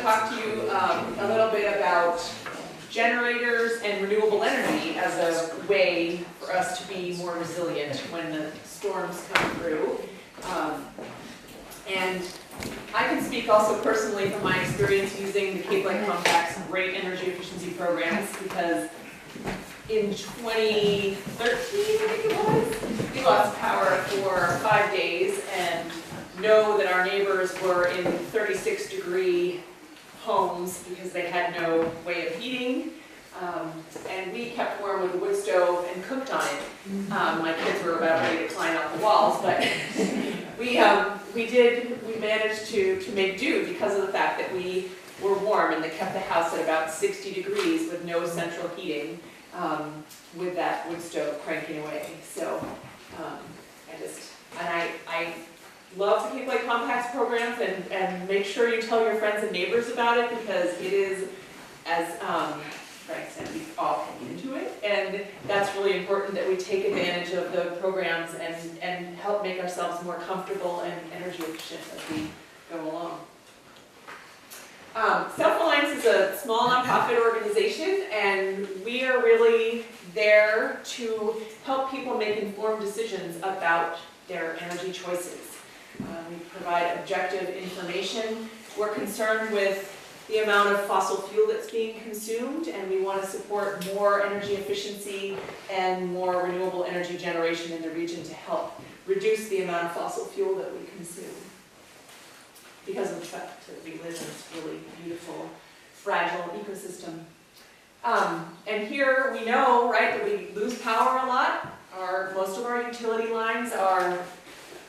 talk to you a little bit about generators and renewable energy as a way for us to be more resilient when the storms come through. And I can speak also personally from my experience using the Cape-like Compact's great energy efficiency programs, because in 2013, I think it was, we lost power for 5 days and know that our neighbors were in 36-degree homes because they had no way of heating. And we kept warm with a wood stove and cooked on it. My kids were about ready to climb out the walls, but we managed to make do because of the fact that we were warm and they kept the house at about 60 degrees with no central heating, with that wood stove cranking away. So I love the Cape-like Compacts programs, and make sure you tell your friends and neighbors about it, because it is, as Frank said, we all pay into it, and that's really important that we take advantage of the programs and help make ourselves more comfortable and energy efficient as we go along. Self-Reliance is a small nonprofit organization, and we are really there to help people make informed decisions about their energy choices. We provide objective information. We're concerned with the amount of fossil fuel that's being consumed, and we want to support more energy efficiency and more renewable energy generation in the region to help reduce the amount of fossil fuel that we consume, because of the fact that we live in this really beautiful, fragile ecosystem. And here we know, right, that we lose power a lot. Most of our utility lines are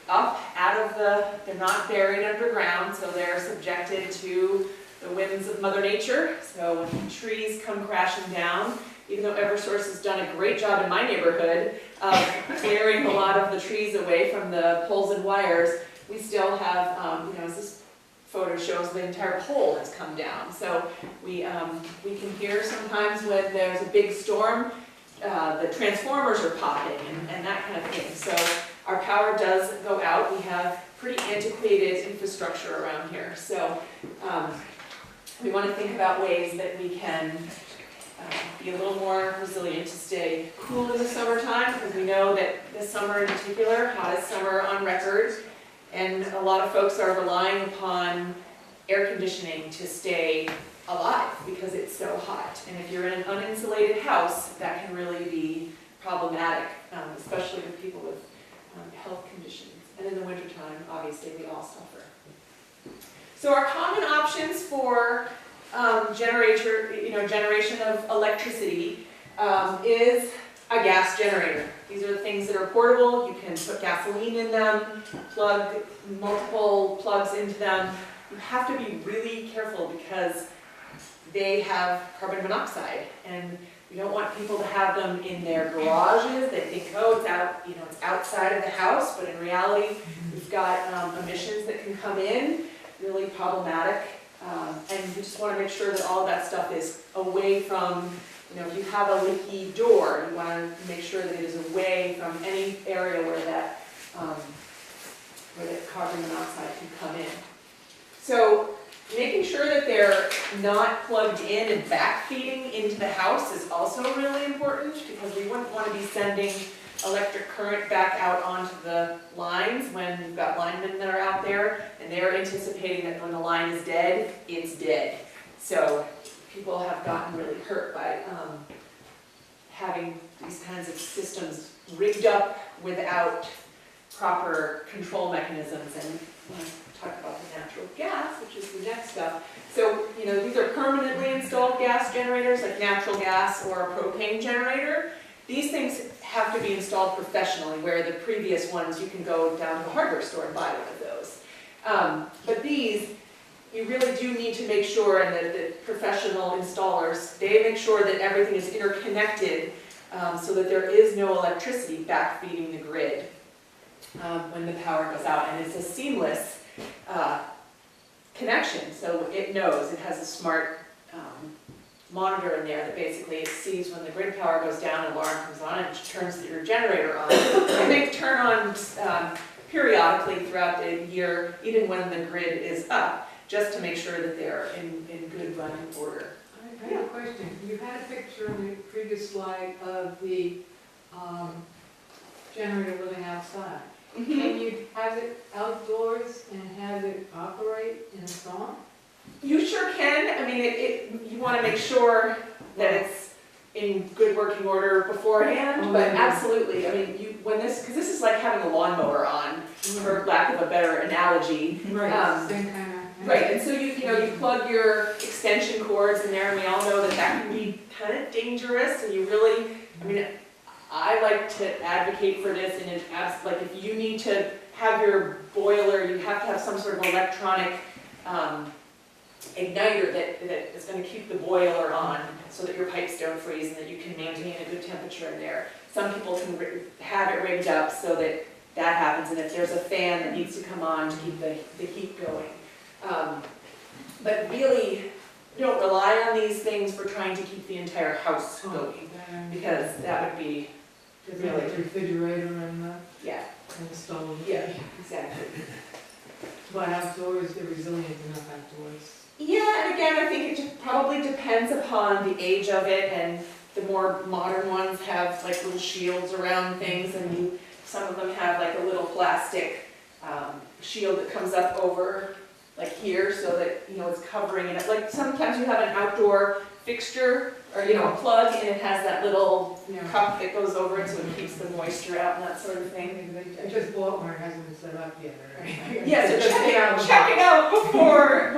up they're not buried underground, so they're subjected to the whims of Mother Nature. So when trees come crashing down, even though Eversource has done a great job in my neighborhood of clearing a lot of the trees away from the poles and wires, we still have, as this photo shows, the entire pole has come down. So we can hear sometimes when there's a big storm, the transformers are popping and that kind of thing. So our power does go out. We have pretty antiquated infrastructure around here. So we want to think about ways that we can be a little more resilient to stay cool in the summertime, because we know that this summer in particular, hottest summer on record, and a lot of folks are relying upon air conditioning to stay alive because it's so hot. And if you're in an uninsulated house, that can really be problematic, especially with people with health conditions. And in the wintertime, obviously, we all suffer. So our common options for generation of electricity is a gas generator. These are the things that are portable. You can put gasoline in them, plug multiple plugs into them. You have to be really careful because they have carbon monoxide, and we don't want people to have them in their garages. They think, oh, it's outside of the house, but in reality, we've got emissions that can come in, really problematic. And we just want to make sure that all of that stuff is away from, if you have a leaky door, you want to make sure that it is away from any area where that carbon monoxide can come in. So making sure that they're not plugged in and backfeeding into the house is also really important, because we wouldn't want to be sending electric current back out onto the lines when we've got linemen that are out there and they're anticipating that when the line is dead, it's dead. So people have gotten really hurt by having these kinds of systems rigged up without proper control mechanisms. And we'll talk about the natural gas, which is the next stuff. So, these are permanently installed gas generators, like natural gas or a propane generator. These things have to be installed professionally, where the previous ones you can go down to a hardware store and buy one of those. But these, you really do need to make sure, and the professional installers, they make sure that everything is interconnected so that there is no electricity backfeeding the grid when the power goes out. And it's a seamless connection, so it knows. It has a smart monitor in there that basically it sees when the grid power goes down, an alarm comes on, and it turns your generator on. And they turn on periodically throughout the year, even when the grid is up. just to make sure that they're in good running order. I have a question. You had a picture on the previous slide of the generator living outside. Can you have it outdoors and have it operate in a storm? You sure can. I mean, you want to make sure that it's in good working order beforehand, but absolutely. I mean, because this is like having a lawnmower on, for lack of a better analogy. Right. Same kind of. Right, and so you plug your extension cords in there, and we all know that can be kind of dangerous, and you really, I mean, I like to advocate for this, and like if you need to have your boiler, you have to have some sort of electronic igniter that is going to keep the boiler on so that your pipes don't freeze and that you can maintain a good temperature in there. Some people can have it rigged up so that happens, and if there's a fan that needs to come on to keep the heat going. But really, don't rely on these things for trying to keep the entire house going, because that would be really refrigerator and the stove. Yeah, exactly. But outdoors, they're resilient enough outdoors. Yeah, and again, I think it just probably depends upon the age of it, and the more modern ones have like little shields around things, and some of them have like a little plastic shield that comes up over like here, so that it's covering it. Like sometimes you have an outdoor fixture or a plug, and it has that little cup that goes over it, so it keeps the moisture out and that sort of thing. I just bought one, it hasn't been set up yet. Right? Yeah, so check it out before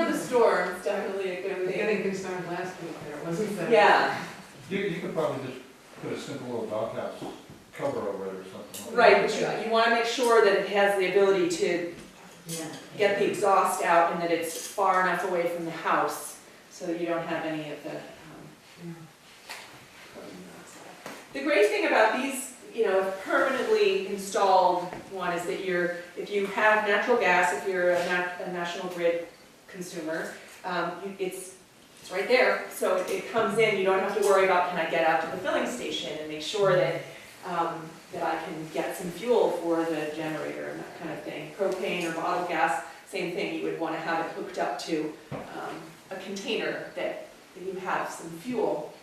the storm. It's definitely a good I was thing. getting concerned last week that it wasn't set up. Yeah. You could probably just put a simple little doghouse cover over it or something. Right, but you want to make sure that it has the ability to get the exhaust out and that it's far enough away from the house so that you don't have any of the carbon dioxide. The great thing about these, permanently installed one is that if you have natural gas, if you're a national grid consumer, it's right there. So it comes in, you don't have to worry about, can I get out to the filling station and make sure that I can get some fuel for the generator and that kind of thing. Propane or bottled gas, same thing. You would want to have it hooked up to a container that you have some fuel.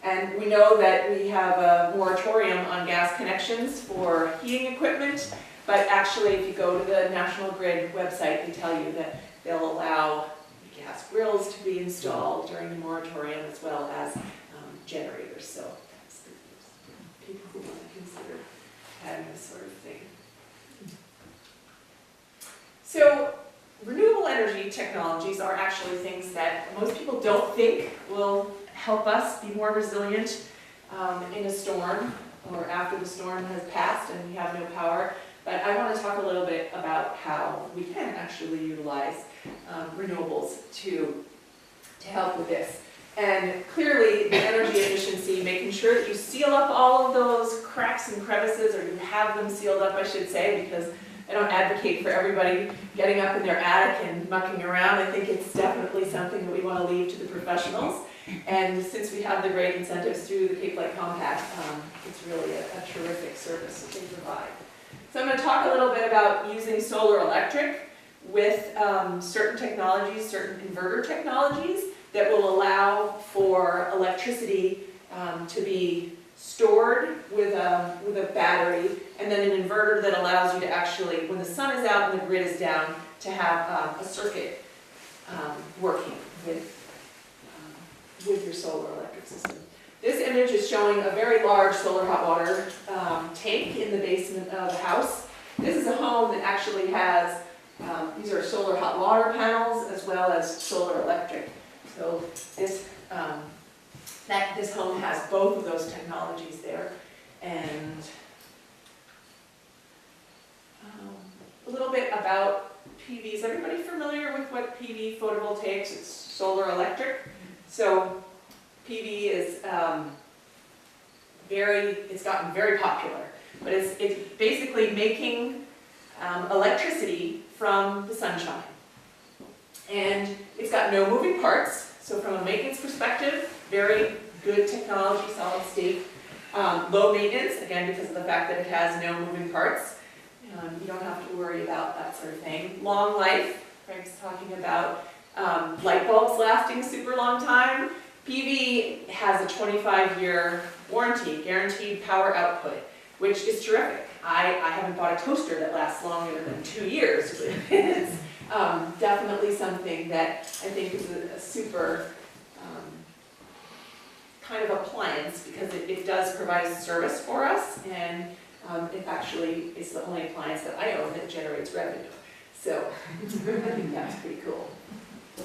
And we know that we have a moratorium on gas connections for heating equipment, but actually if you go to the National Grid website, they tell you that they'll allow gas grills to be installed during the moratorium, as well as generators. So that's good news. People who want to consider having this sort of thing. So renewable energy technologies are actually things that most people don't think will help us be more resilient in a storm or after the storm has passed and we have no power. But I want to talk a little bit about how we can actually utilize renewables to help with this. And clearly, the energy efficiency, making sure that you seal up all of those cracks and crevices, or you have them sealed up, I should say, because I don't advocate for everybody getting up in their attic and mucking around. I think it's definitely something that we want to leave to the professionals. And since we have the great incentives through the Cape Light Compact, it's really a terrific service that they provide. So I'm going to talk a little bit about using solar electric with certain technologies, certain inverter technologies that will allow for electricity to be stored with a battery, and then an inverter that allows you to actually, when the sun is out and the grid is down, to have a circuit working with your solar electric system. This image is showing a very large solar hot water tank in the basement of the house. This is a home that actually has, these are solar hot water panels as well as solar electric. So this home has both of those technologies there. And a little bit about PV. Is everybody familiar with what PV photovoltaics? It's solar electric. So PV is it's gotten very popular, but it's basically making electricity from the sunshine. And it's got no moving parts, so from a maintenance perspective, very good technology, solid state. Low maintenance, again, because of the fact that it has no moving parts. You don't have to worry about that sort of thing. Long life, Craig's talking about light bulbs lasting a super long time. PV has a 25-year warranty, guaranteed power output, which is terrific. I haven't bought a toaster that lasts longer than 2 years, but it's definitely something that I think is a super kind of appliance, because it does provide a service for us, and it actually is the only appliance that I own that generates revenue. So I think that's pretty cool.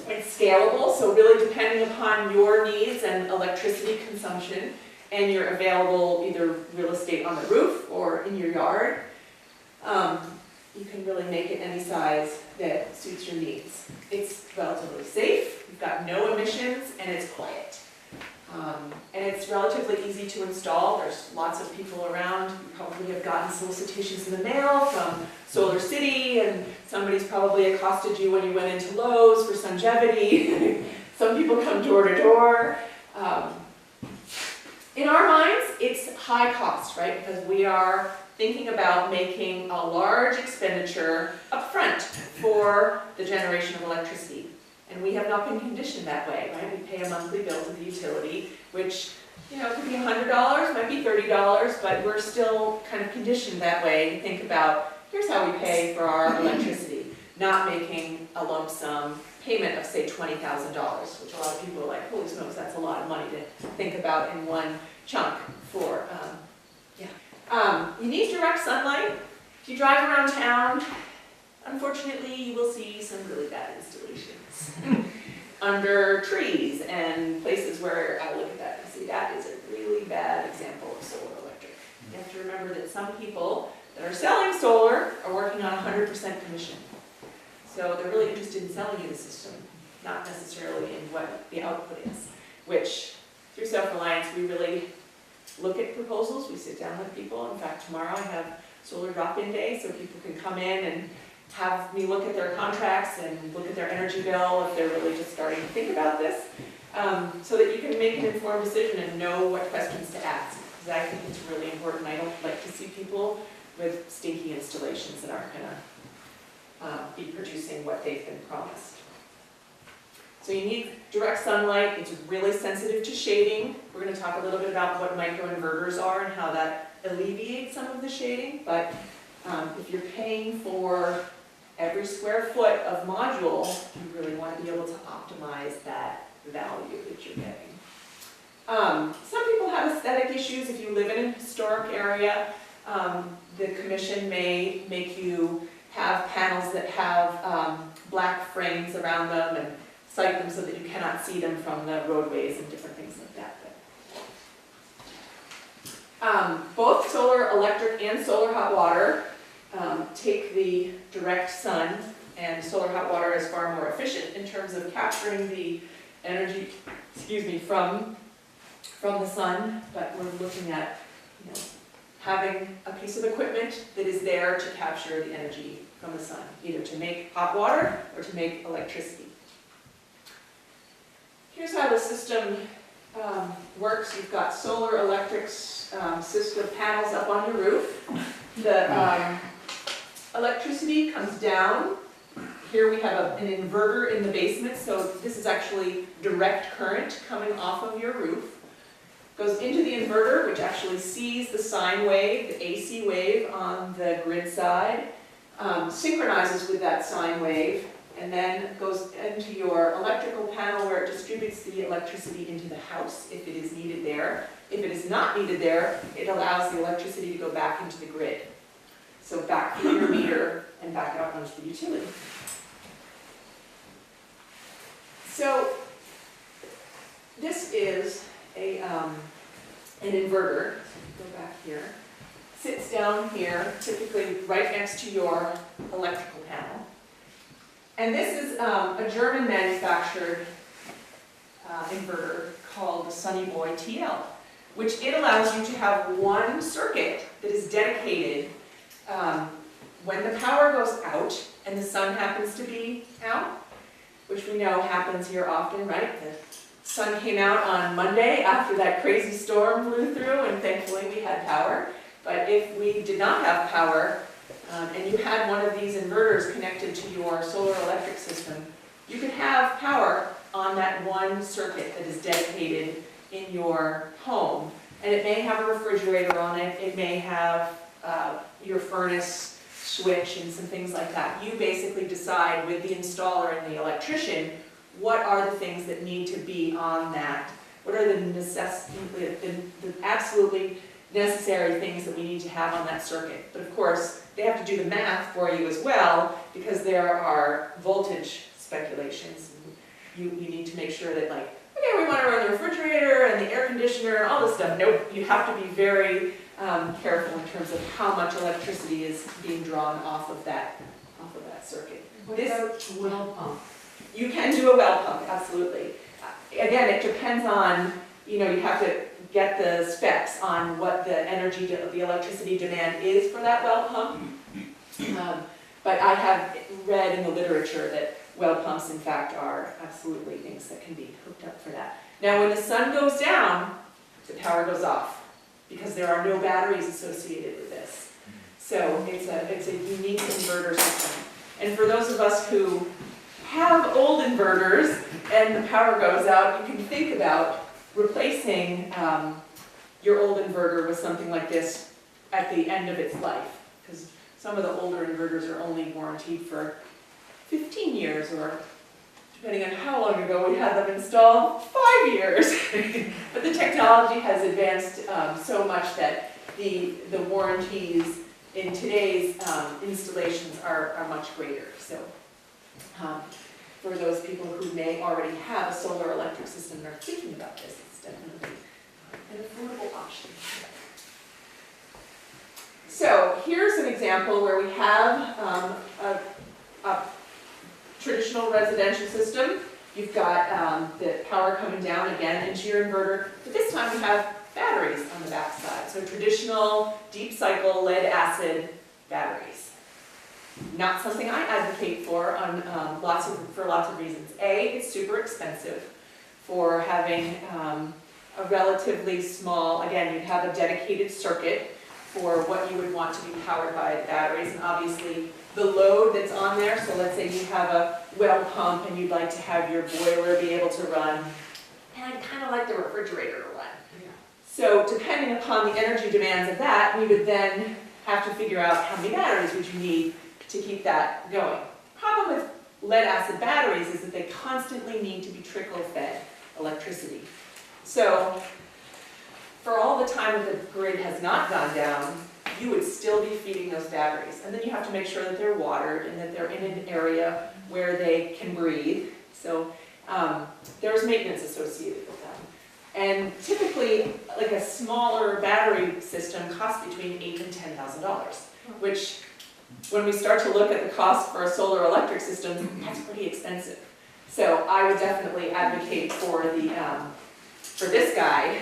It's scalable, so really depending upon your needs and electricity consumption and your available either real estate on the roof or in your yard, you can really make it any size that suits your needs. It's relatively safe, you've got no emissions, and it's quiet. And it's relatively easy to install. There's lots of people around. You probably have gotten solicitations in the mail from Solar City, and somebody's probably accosted you when you went into Lowe's for Sungevity. Some people come door to door. In our minds, it's high cost, right? Because we are thinking about making a large expenditure upfront for the generation of electricity. And we have not been conditioned that way, right? We pay a monthly bill to the utility, which, you know, could be $100, might be $30, but we're still kind of conditioned that way to think about, here's how we pay for our electricity, not making a lump sum payment of, say, $20,000, which a lot of people are like, holy smokes, that's a lot of money to think about in one chunk for, you need direct sunlight. If you drive around town, unfortunately, you will see some really bad installations under trees and places where I look at that and see that is a really bad example of solar electric. You have to remember that some people that are selling solar are working on 100% commission. So they're really interested in selling you the system, not necessarily in what the output is, which through Self-Reliance we really look at proposals, we sit down with people. In fact, tomorrow I have solar drop-in day, so people can come in and have me look at their contracts and look at their energy bill if they're really just starting to think about this, so that you can make an informed decision and know what questions to ask. Because I think it's really important. I don't like to see people with stinky installations that aren't going to be producing what they've been promised. So you need direct sunlight. It's really sensitive to shading. We're going to talk a little bit about what microinverters are and how that alleviates some of the shading, but if you're paying for every square foot of module, you really want to be able to optimize that value that you're getting. Some people have aesthetic issues. If you live in a historic area, the commission may make you have panels that have black frames around them and site them so that you cannot see them from the roadways and different things like that. Both solar electric and solar hot water take the direct sun, and solar hot water is far more efficient in terms of capturing the energy, from the sun, but we're looking at, having a piece of equipment that is there to capture the energy from the sun, either to make hot water or to make electricity. Here's how the system works. You've got solar electric system panels up on your roof. The electricity comes down. Here we have an inverter in the basement, so this is actually direct current coming off of your roof. Goes into the inverter, which actually sees the sine wave, the AC wave on the grid side, synchronizes with that sine wave, and then goes into your electrical panel where it distributes the electricity into the house if it is needed there. If it is not needed there, it allows the electricity to go back into the grid. So back through your meter and back out onto the utility. So this is an inverter. Go back here. Sits down here, typically right next to your electrical panel. And this is a German manufactured inverter called the Sunny Boy TL, which it allows you to have one circuit that is dedicated when the power goes out and the sun happens to be out, which we know happens here often, right? The sun came out on Monday after that crazy storm blew through, and thankfully we had power. But if we did not have power, and you had one of these inverters connected to your solar electric system, you could have power on that one circuit that is dedicated in your home. And it may have a refrigerator on it, it may have your furnace switch and some things like that. You basically decide with the installer and the electrician, what are the things that need to be on that? What are the absolutely necessary things that we need to have on that circuit? But of course, they have to do the math for you as well, because there are voltage speculations. You need to make sure that, like, okay, we want to run the refrigerator and the air conditioner and all this stuff. Nope, you have to be very careful in terms of how much electricity is being drawn off of that circuit. What about a well pump? You can do a well pump, absolutely. Again, it depends on, you have to get the specs on what the the electricity demand is for that well pump. But I have read in the literature that well pumps, in fact, are absolutely things that can be hooked up for that. Now, when the sun goes down, the power goes off, because there are no batteries associated with this. So it's a unique inverter system. And for those of us who have old inverters and the power goes out, you can think about replacing your old inverter with something like this at the end of its life, because some of the older inverters are only warranted for 15 years, or depending on how long ago we had them installed, 5 years. But the technology has advanced so much that the warranties in today's installations are much greater. So for those people who may already have a solar electric system and are thinking about this, it's definitely an affordable option. So here's an example where we have a traditional residential system. You've got the power coming down again into your inverter, but this time we have batteries on the back side. So traditional deep cycle lead acid batteries. Not something I advocate for on lots of reasons. A, it's super expensive for having a relatively small, again, you'd have a dedicated circuit for what you would want to be powered by the batteries, and obviously the load that's on there. So let's say you have a well pump and you'd like to have your boiler be able to run, and I'd kind of like the refrigerator to run. Yeah. So depending upon the energy demands of that, we would then have to figure out how many batteries would you need to keep that going. Problem with lead acid batteries is that they constantly need to be trickle fed electricity. So for all the time that the grid has not gone down, you would still be feeding those batteries. And then you have to make sure that they're watered and that they're in an area where they can breathe. So there's maintenance associated with them. And typically, like a smaller battery system costs between $8,000 and $10,000, which when we start to look at the cost for a solar electric system, that's pretty expensive. So I would definitely advocate for this guy,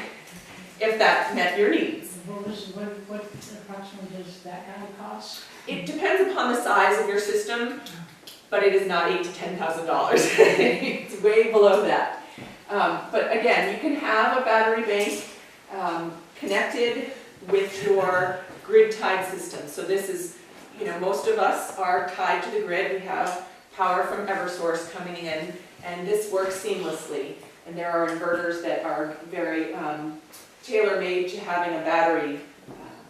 if that met your needs. What approximately does that guy cost? It depends upon the size of your system, but it is not $8,000 to $10,000. It's way below that. But again, you can have a battery bank connected with your grid-tied system. So this is, most of us are tied to the grid. We have power from Eversource coming in, and this works seamlessly. And there are inverters that are very tailor-made to having a battery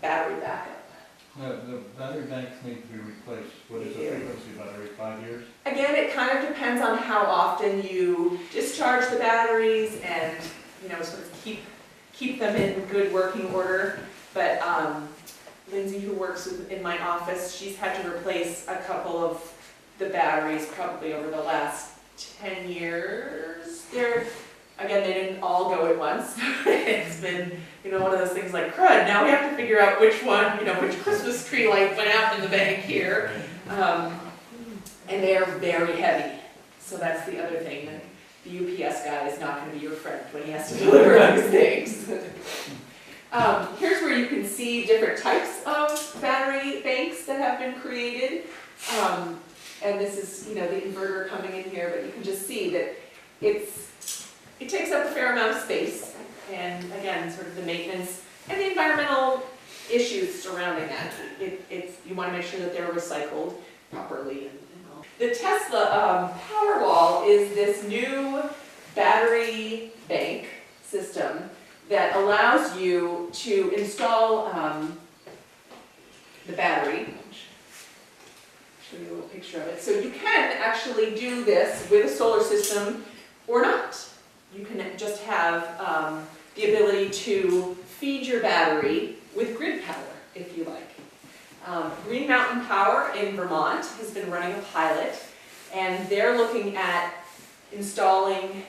backup. The battery banks need to be replaced. What is the frequency of battery, 5 years? Again, it kind of depends on how often you discharge the batteries and, sort of keep them in good working order. But Lindsay, who works in my office, she's had to replace a couple of the batteries probably over the last 10 years. Again, they didn't all go at once. It's been, one of those things like crud. Now we have to figure out which one, which Christmas tree light went out in the bank here. And they are very heavy. So that's the other thing. That the UPS guy is not going to be your friend when he has to deliver these things. Here's where you can see different types of battery banks that have been created. And this is, the inverter coming in here, but you can just see that it takes up a fair amount of space. And again, sort of the maintenance and the environmental issues surrounding that. You want to make sure that they're recycled properly and all. The Tesla Powerwall is this new battery bank system that allows you to install the battery. Show you a little picture of it. So you can actually do this with a solar system or not. You can just have the ability to feed your battery with grid power, if you like. Green Mountain Power in Vermont has been running a pilot, and they're looking at installing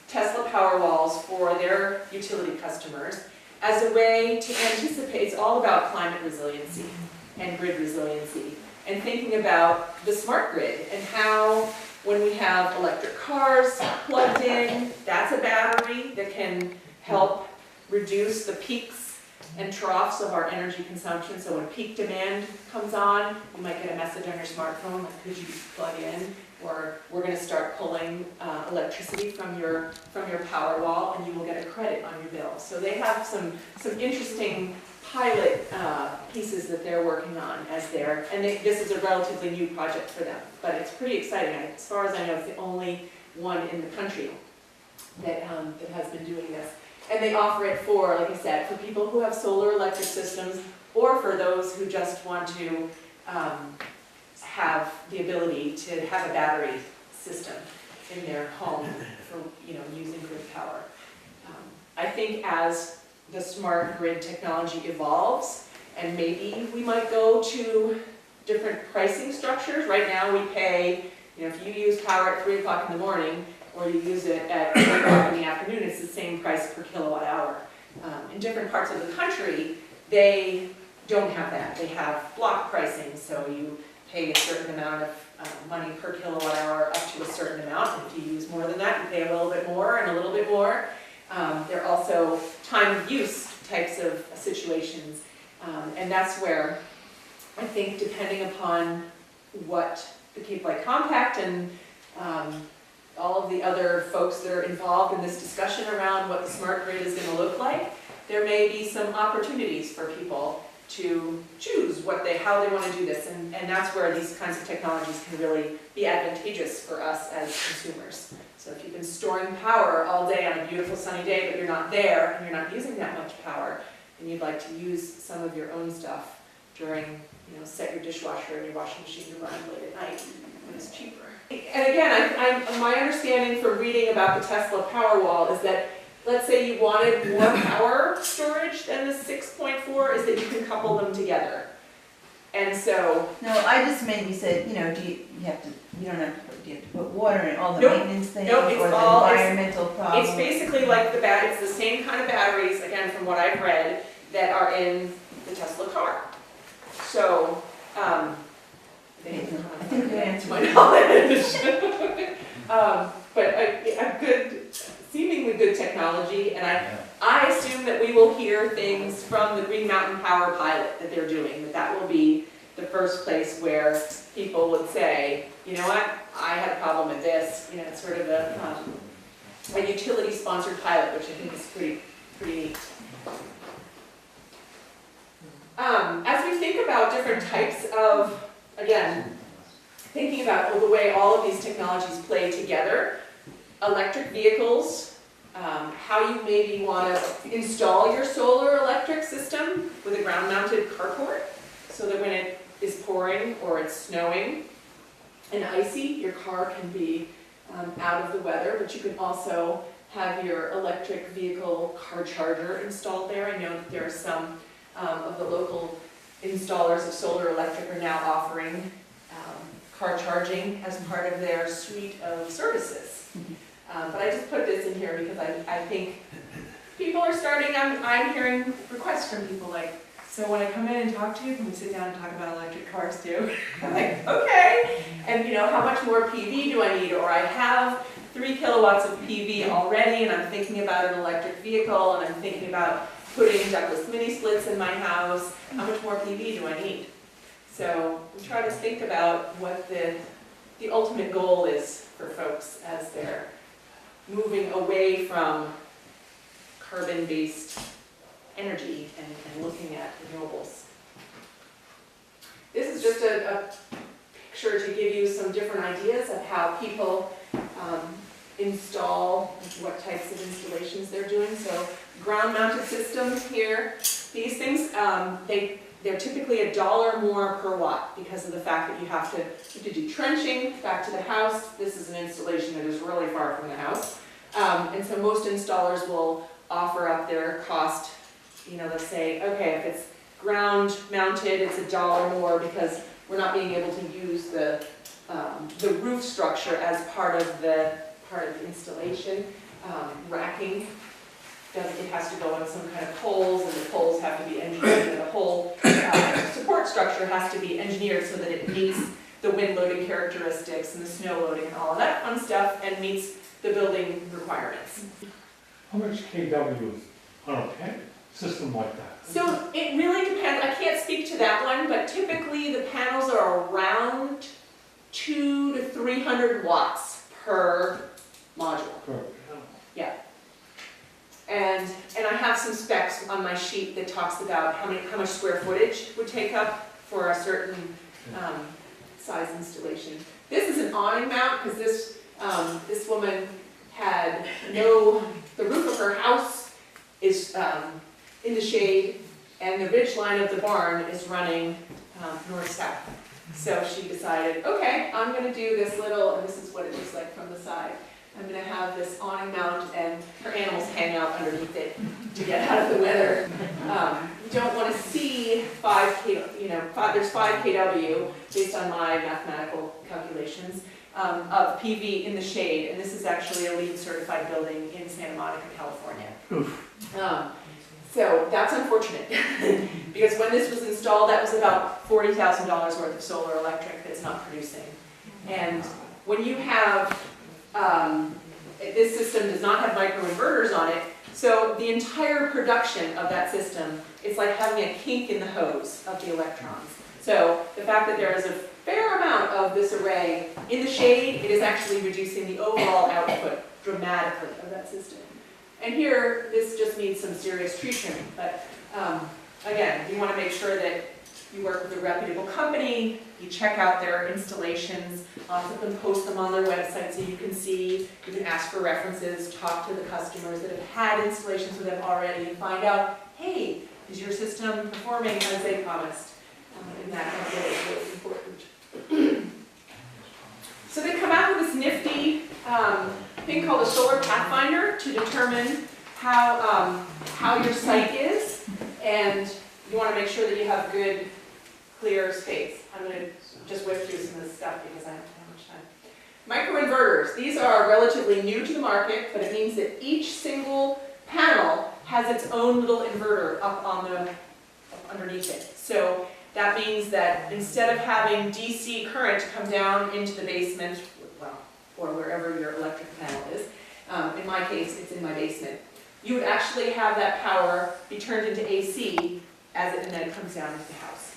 Tesla Powerwalls for their utility customers as a way to anticipate. It's all about climate resiliency and grid resiliency, and thinking about the smart grid and how, when we have electric cars plugged in, that's a battery that can help reduce the peaks and troughs of our energy consumption. So when peak demand comes on, you might get a message on your smartphone, like, could you plug in? Or we're going to start pulling electricity from your power wall, and you will get a credit on your bill. So they have some interesting pilot pieces that they're working on this is a relatively new project for them, but it's pretty exciting. As far as I know, it's the only one in the country that has been doing this. And they offer it for, like I said, for people who have solar electric systems, or for those who just want to have the ability to have a battery system in their home for using grid power. I think as the smart grid technology evolves, and maybe we might go to different pricing structures. Right now we pay, if you use power at 3 o'clock in the morning, or you use it at 3 o'clock in the afternoon, it's the same price per kilowatt hour. In different parts of the country, they don't have that. They have block pricing, so you pay a certain amount of money per kilowatt hour up to a certain amount. And if you use more than that, you pay a little bit more and a little bit more. There are also time of use types of situations. And that's where I think, depending upon what the people like Compact and all of the other folks that are involved in this discussion around what the smart grid is going to look like, there may be some opportunities for people to choose how they want to do this, and that's where these kinds of technologies can really be advantageous for us as consumers. So if you've been storing power all day on a beautiful sunny day, but you're not there and you're not using that much power, and you'd like to use some of your own stuff during, set your dishwasher and your washing machine to run late at night when it's cheaper. And again, my understanding from reading about the Tesla Powerwall is that, let's say you wanted more power storage than the 6.4, is that you can couple them together. And so... No, I just maybe said, do you have to put water in all the Nope. maintenance things, Nope, it's or the all- environmental problems? It's basically like it's the same kind of batteries, again, from what I've read, that are in the Tesla car. So, I think you answered my knowledge. But a seemingly good technology, and I assume that we will hear things from the Green Mountain Power pilot that they're doing, that will be the first place where people would say, you know what, I had a problem with this. It's sort of a utility-sponsored pilot, which I think is pretty neat. As we think about different types of, again, thinking about the way all of these technologies play together, electric vehicles, how you maybe want to install your solar electric system with a ground-mounted carport, so that when it is pouring or it's snowing and icy, your car can be out of the weather, but you can also have your electric vehicle car charger installed there. I know that there are some of the local installers of solar electric are now offering car charging as part of their suite of services. But I just put this in here because I think people are starting, I'm hearing requests from people like, so when I come in and talk to you, can we sit down and talk about electric cars too? I'm like, okay. And how much more PV do I need? Or I have 3 kilowatts of PV already, and I'm thinking about an electric vehicle, and I'm thinking about putting ductless mini splits in my house. How much more PV do I need? So we try to think about what the ultimate goal is for folks as they're moving away from carbon-based energy and looking at renewables. This is just a picture to give you some different ideas of how people install, what types of installations they're doing. So ground-mounted system here, these things, they're typically $1 more per watt because of the fact that you have to do trenching back to the house. This is an installation that is really far from the house. And so most installers will offer up their cost, they'll say, okay, if it's ground mounted, it's $1 more because we're not being able to use the roof structure as part of the installation. Racking, it has to go on some kind of poles, and the poles have to be engineered, and the whole support structure has to be engineered so that it meets the wind loading characteristics and the snow loading and all of that fun stuff, and meets the building requirements. How much KW is on a system like that? So it really depends. I can't speak to that one, but typically the panels are around 200 to 300 watts per module. And I have some specs on my sheet that talks about how much square footage would take up for a certain size installation. This is an awning mount because this woman had the roof of her house is in the shade, and the ridge line of the barn is running north-south. So she decided, okay, I'm going to do this little, and this is what it looks like from the side. I'm going to have this awning mount, and her animals hang out underneath it to get out of the weather. You don't want to see there's 5 kW based on my mathematical calculations of PV in the shade, and this is actually a LEED certified building in Santa Monica, California. So that's unfortunate because when this was installed, that was about $40,000 worth of solar electric that's not producing. And when you have this system does not have microinverters on it, so the entire production of that system is like having a kink in the hose of the electrons. So the fact that there is a fair amount of this array in the shade, it is actually reducing the overall output dramatically of that system. And here, this just needs some serious tree trimming, but again, you want to make sure that you work with a reputable company, you check out their installations, lots of them post them on their website so you can see, you can ask for references, talk to the customers that have had installations with them already and find out, hey, is your system performing as they promised? And that's really important. So they come out with this nifty thing called a solar pathfinder to determine how your site is, and you want to make sure that you have good, clear space. I'm going to just whip through some of this stuff because I don't have much time. Microinverters. These are relatively new to the market, but it means that each single panel has its own little inverter up underneath it. So that means that instead of having DC current come down into the basement, or wherever your electric panel is, in my case, it's in my basement, you would actually have that power be turned into AC and then it comes down into the house.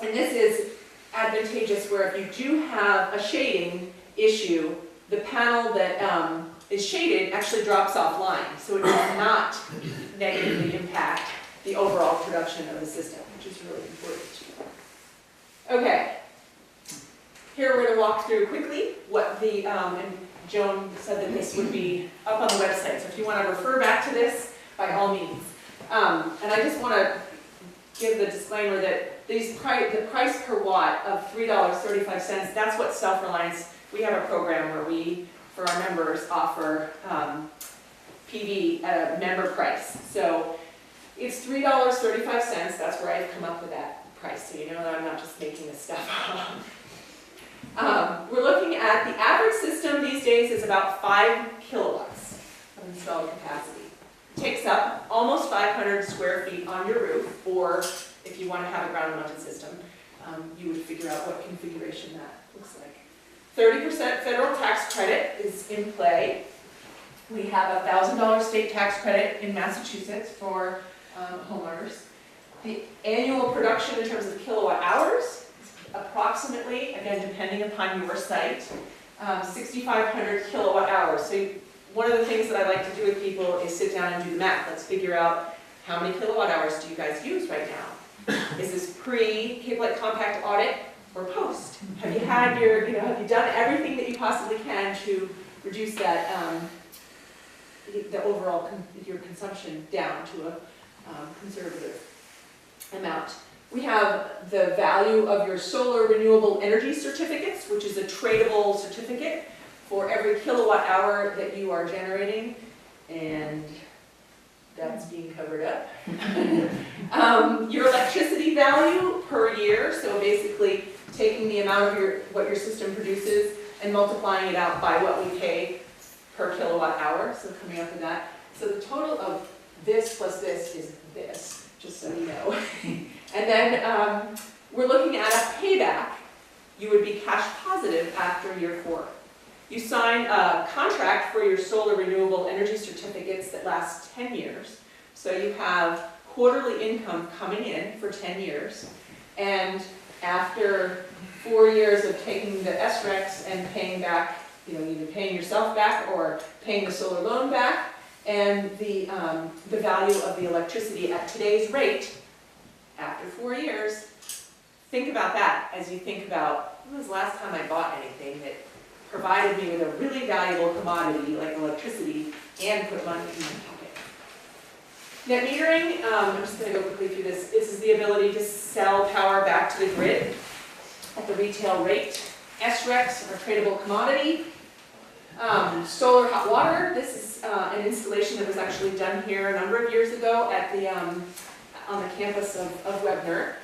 And this is advantageous where if you do have a shading issue, the panel that is shaded actually drops offline, so it does not negatively impact the overall production of the system, which is really important. Okay, here we're going to walk through quickly what the, and Joan said that this would be up on the website, so if you want to refer back to this, by all means. And I just want to give the disclaimer that the price per watt of $3.35, that's what Self-Reliance, we have a program where we, for our members, offer PV at a member price. So it's $3.35, that's where I've come up with that price, so you know that I'm not just making this stuff up. We're looking at the average system these days is about 5 kilowatts of installed capacity. It takes up almost 500 square feet on your roof, or if you want to have a ground-mounted system, you would figure out what configuration that looks like. 30% federal tax credit is in play. We have a $1,000 state tax credit in Massachusetts for homeowners. The annual production in terms of kilowatt hours is approximately, again depending upon your site, 6,500 kilowatt hours. So one of the things that I like to do with people is sit down and do the math. Let's figure out how many kilowatt hours do you guys use right now? Is this pre-Cape Light Compact audit or post? Have you had your, have you done everything that you possibly can to reduce that, the overall, your consumption down to a conservative amount? We have the value of your solar renewable energy certificates, which is a tradable certificate for every kilowatt hour that you are generating, and that's being covered up. Your electricity value per year, so basically taking the amount of what your system produces and multiplying it out by what we pay per kilowatt hour, so coming up with that. So the total of this plus this is this, just so you know. And then we're looking at a payback. You would be cash positive after year 4. You sign a contract for your solar renewable energy certificates that last 10 years. So you have quarterly income coming in for 10 years. And after 4 years of taking the SRECs and paying back, either paying yourself back or paying the solar loan back, and the value of the electricity at today's rate, after 4 years, think about that as you think about, when was the last time I bought anything that provided me with a really valuable commodity like electricity and put money in my pocket. Net metering, I'm just going to go quickly through this. This is the ability to sell power back to the grid at the retail rate. SRECs are tradable commodity. Solar hot water, this is an installation that was actually done here a number of years ago at the, on the campus of Webner.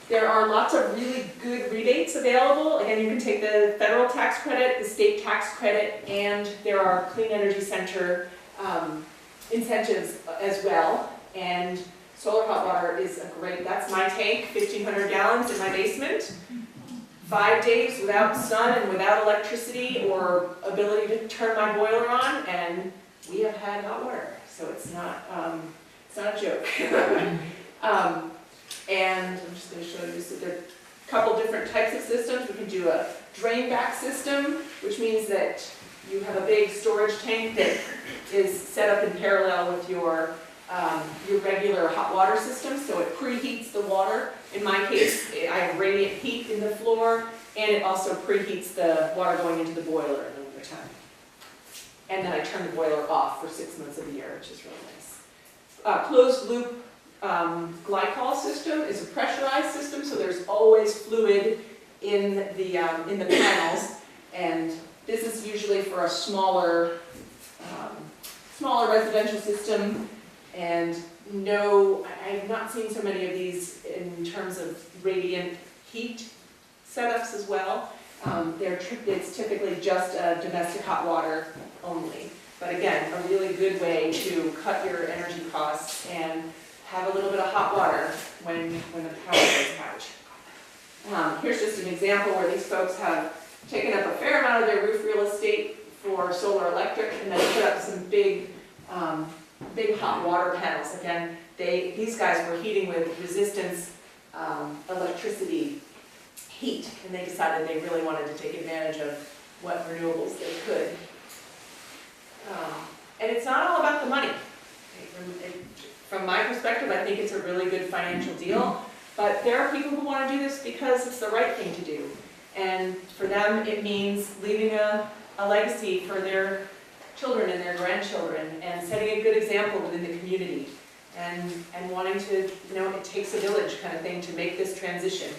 There are lots of really good rebates available. Again, you can take the federal tax credit, the state tax credit, and there are Clean Energy Center incentives as well. And solar hot water is a great, that's my tank, 1,500 gallons in my basement. 5 days without sun and without electricity or ability to turn my boiler on, and we have had hot water, so it's not a joke. And I'm just going to show you, so there are a couple different types of systems. We can do a drain back system, which means that you have a big storage tank that is set up in parallel with your regular hot water system, so it preheats the water. In my case, I have radiant heat in the floor, and it also preheats the water going into the boiler in the wintertime. And then I turn the boiler off for 6 months of the year, which is really nice. Closed loop glycol system is a pressurized system, so there's always fluid in the panels, and this is usually for a smaller residential system. And no, I've not seen so many of these in terms of radiant heat setups as well. It's typically just domestic hot water only. But again, a really good way to cut your energy costs and have a little bit of hot water when the power goes out. Here's just an example where these folks have taken up a fair amount of their roof real estate for solar electric and then put up some big hot water panels. Again, these guys were heating with resistance electricity heat, and they decided they really wanted to take advantage of what renewables they could. And it's not all about the money. From my perspective, I think it's a really good financial deal, but there are people who want to do this because it's the right thing to do. And for them, it means leaving a legacy for their children and their grandchildren, and setting a good example within the community, and wanting to, it takes a village kind of thing to make this transition.